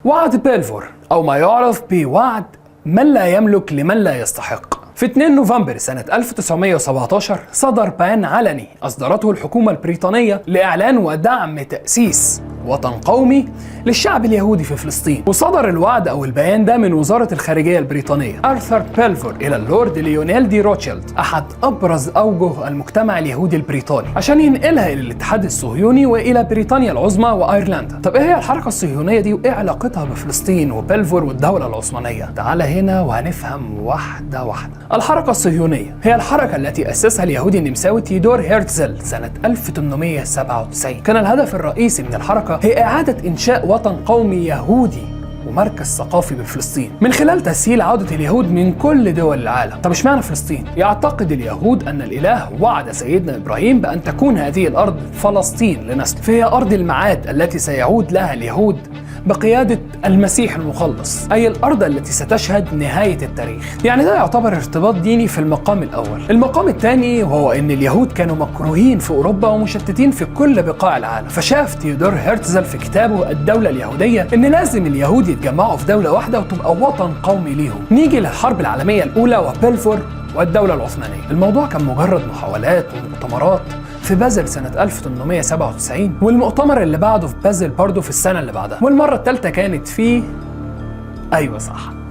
وعد بلفور، أو ما يعرف بوعد من لا يملك لمن لا يستحق. في 2 نوفمبر سنة 1917 صدر بيان علني أصدرته الحكومة البريطانية لإعلان ودعم تأسيس وطن قومي للشعب اليهودي في فلسطين. وصدر الوعد أو البيان ده من وزارة الخارجية البريطانية آرثر بلفور إلى اللورد ليونيل دي روتشيلد، أحد أبرز أوجه المجتمع اليهودي البريطاني، عشان ينقلها إلى الاتحاد الصهيوني وإلى بريطانيا العظمى وأيرلندا. طب إيه هي الحركة الصهيونية دي وإيه علاقتها بفلسطين وبلفور والدولة العثمانية؟ تعال هنا وهنفهم واحدة واحدة. الحركة الصهيونية هي الحركة التي أسسها اليهودي النمساوي تيودور هيرتزل سنة 1897. كان الهدف الرئيسي من الحركة هي إعادة إنشاء وطن قومي يهودي ومركز ثقافي بفلسطين من خلال تسهيل عودة اليهود من كل دول العالم. طب اشمعنى فلسطين؟ يعتقد اليهود أن الإله وعد سيدنا إبراهيم بأن تكون هذه الأرض فلسطين لنسله، فهي أرض الميعاد التي سيعود لها اليهود بقيادة المسيح المخلص، أي الأرض التي ستشهد نهاية التاريخ. يعني ده يعتبر ارتباط ديني في المقام الأول. المقام الثاني وهو أن اليهود كانوا مكروهين في أوروبا ومشتتين في كل بقاع العالم، فشاف تيودور هيرتزل في كتابه الدولة اليهودية أن لازم اليهود يتجمعوا في دولة واحدة وتبقى وطن قومي ليهم. نيجي للحرب العالمية الأولى وبلفور والدولة العثمانية. الموضوع كان مجرد محاولات ومؤتمرات في بازل سنة 1897، والمؤتمر اللي بعده في بازل برضه في السنة اللي بعدها، والمرة الثالثة كانت في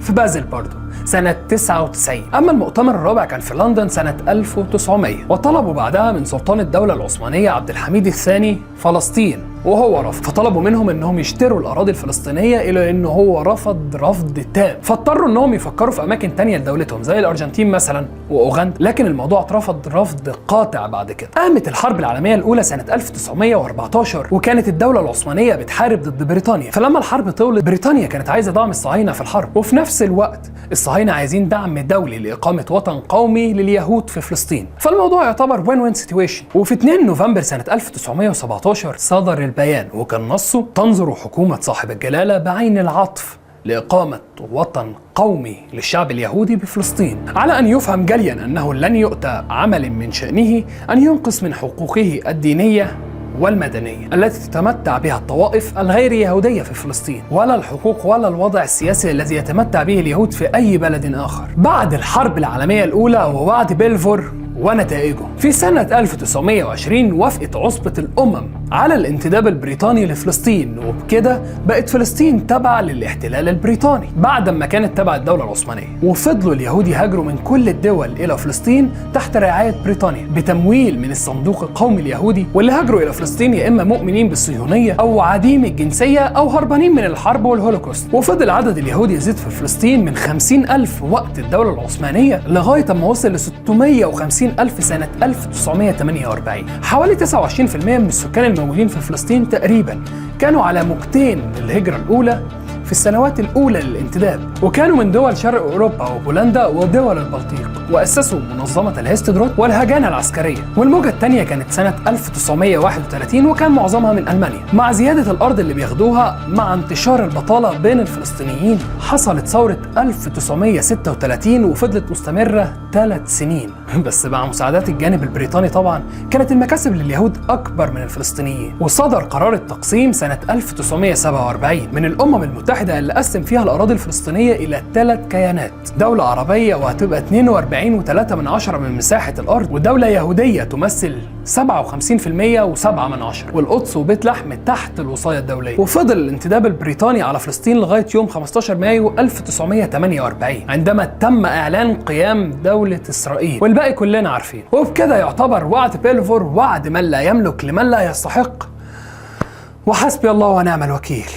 بازل برضه سنة 99. أما المؤتمر الرابع كان في لندن سنة 1900، وطلبوا بعدها من سلطان الدولة العثمانية عبد الحميد الثاني فلسطين، وهو رفض، فطلبوا منهم انهم يشتروا الاراضي الفلسطينيه، الا انه هو رفض تام، فاضطروا انهم يفكروا في اماكن تانية لدولتهم زي الارجنتين مثلا واوغندا، لكن الموضوع اترفض رفض قاطع. بعد كده قامت الحرب العالميه الاولى سنه 1914، وكانت الدوله العثمانيه بتحارب ضد بريطانيا. فلما الحرب طولت بريطانيا كانت عايزه دعم الصهاينه في الحرب، وفي نفس الوقت الصهاينه عايزين دعم دولي لاقامه وطن قومي لليهود في فلسطين، فالموضوع يعتبر وين سيتويشن. وفي 2 نوفمبر سنه 1917 صدر البيان، وكان نصه: تنظر حكومة صاحب الجلالة بعين العطف لإقامة وطن قومي للشعب اليهودي بفلسطين، على أن يفهم جليا أنه لن يؤتى عمل من شأنه أن ينقص من حقوقه الدينية والمدنية التي تتمتع بها الطوائف الغير يهودية في فلسطين، ولا الحقوق ولا الوضع السياسي الذي يتمتع به اليهود في أي بلد آخر. بعد الحرب العالمية الأولى وبعد بلفور ونتائجه، في سنة 1920 وافقت عصبة الأمم على الانتداب البريطاني لفلسطين، وبكده بقت فلسطين تابعة للاحتلال البريطاني بعد ما كانت تبع الدولة العثمانية. وفضلوا اليهود يهاجروا من كل الدول إلى فلسطين تحت رعاية بريطانيا بتمويل من الصندوق القومي اليهودي، واللي هاجروا إلى فلسطين يا إما مؤمنين بالصهيونية أو عديم الجنسية أو هربانين من الحرب والهولوكوست. وفضل عدد اليهود يزيد في فلسطين من 50,000 وقت الدولة العثمانية لغاية ما وصل ل 650,000 سنة 1948. حوالي 29% من السكان الموجودين في فلسطين تقريبا كانوا على موجتين الهجرة الأولى في السنوات الأولى للانتداب، وكانوا من دول شرق أوروبا وبولندا ودول البلطيق، وأسسوا منظمة الهيستدروت والهجانة العسكرية. والموجة الثانية كانت سنة 1931 وكان معظمها من ألمانيا. مع زيادة الأرض اللي بياخدوها مع انتشار البطالة بين الفلسطينيين حصلت ثورة 1936 وفضلت مستمرة 3 سنين. بس مع مساعدات الجانب البريطاني طبعا كانت المكاسب لليهود أكبر من الفلسطينيين، وصدر قرار التقسيم سنة 1947 من الأمم المتحدة اللي قسم فيها الأراضي الفلسطينية إلى 3 كيانات: دولة عربية وهتبقى 42.3% من مساحة الأرض، ودولة يهودية تمثل 57% و7، والقدس وبيت لحم تحت الوصاية الدولية. وفضل الانتداب البريطاني على فلسطين لغاية يوم 15 مايو 1948 عندما تم إعلان قيام دولة إسرائيل، والباقي كلنا عارفين. وبكده يعتبر وعد بلفور وعد من لا يملك لمن لا يستحق، وحسبي الله ونعم الوكيل.